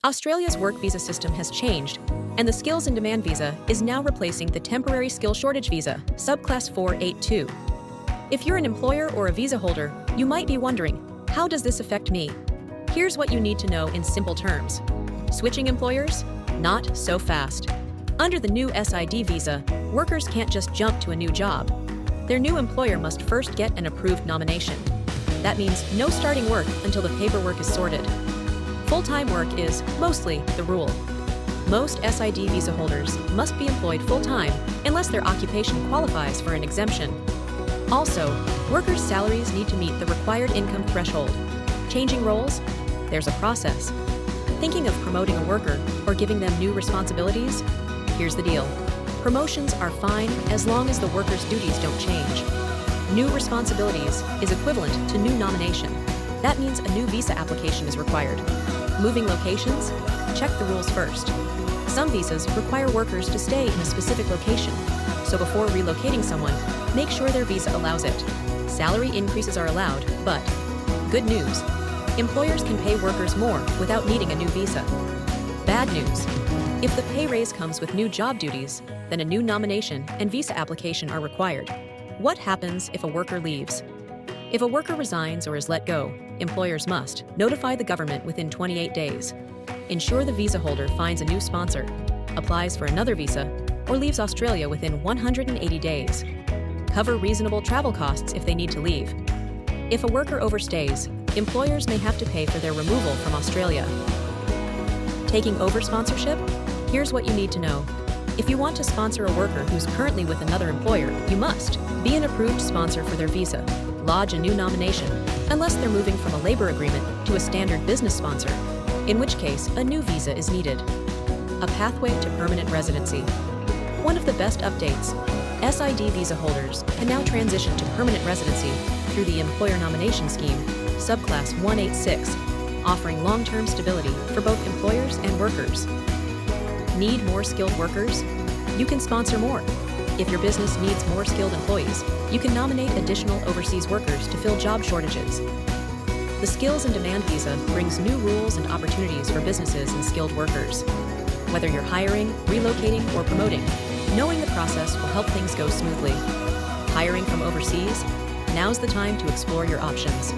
Australia's work visa system has changed, and the Skills in Demand visa is now replacing the temporary skill shortage visa, subclass 482. If you're an employer or a visa holder, you might be wondering, how does this affect me? Here's what you need to know in simple terms. Switching employers? Not so fast. Under the new SID visa, workers can't just jump to a new job. Their new employer must first get an approved nomination. That means no starting work until the paperwork is sorted. Full-time work is, mostly, the rule. Most SID visa holders must be employed full-time unless their occupation qualifies for an exemption. Also, workers' salaries need to meet the required income threshold. Changing roles? There's a process. Thinking of promoting a worker or giving them new responsibilities? Here's the deal. Promotions are fine as long as the worker's duties don't change. New responsibilities is equivalent to new nomination. That means a new visa application is required. Moving locations? Check the rules first. Some visas require workers to stay in a specific location, so before relocating someone, make sure their visa allows it. Salary increases are allowed, but good news, employers can pay workers more without needing a new visa. Bad news, if the pay raise comes with new job duties, then a new nomination and visa application are required. What happens if a worker leaves? If a worker resigns or is let go, employers must notify the government within 28 days. Ensure the visa holder finds a new sponsor, applies for another visa, or leaves Australia within 180 days. Cover reasonable travel costs if they need to leave. If a worker overstays, employers may have to pay for their removal from Australia. Taking over sponsorship? Here's what you need to know. If you want to sponsor a worker who's currently with another employer, you must be an approved sponsor for their visa, lodge a new nomination, unless they're moving from a labor agreement to a standard business sponsor, in which case a new visa is needed. A pathway to permanent residency. One of the best updates, SID visa holders can now transition to permanent residency through the Employer Nomination Scheme, subclass 186, offering long-term stability for both employers and workers. Need more skilled workers? You can sponsor more. If your business needs more skilled employees, you can nominate additional overseas workers to fill job shortages. The Skills in Demand visa brings new rules and opportunities for businesses and skilled workers. Whether you're hiring, relocating, or promoting, knowing the process will help things go smoothly. Hiring from overseas? Now's the time to explore your options.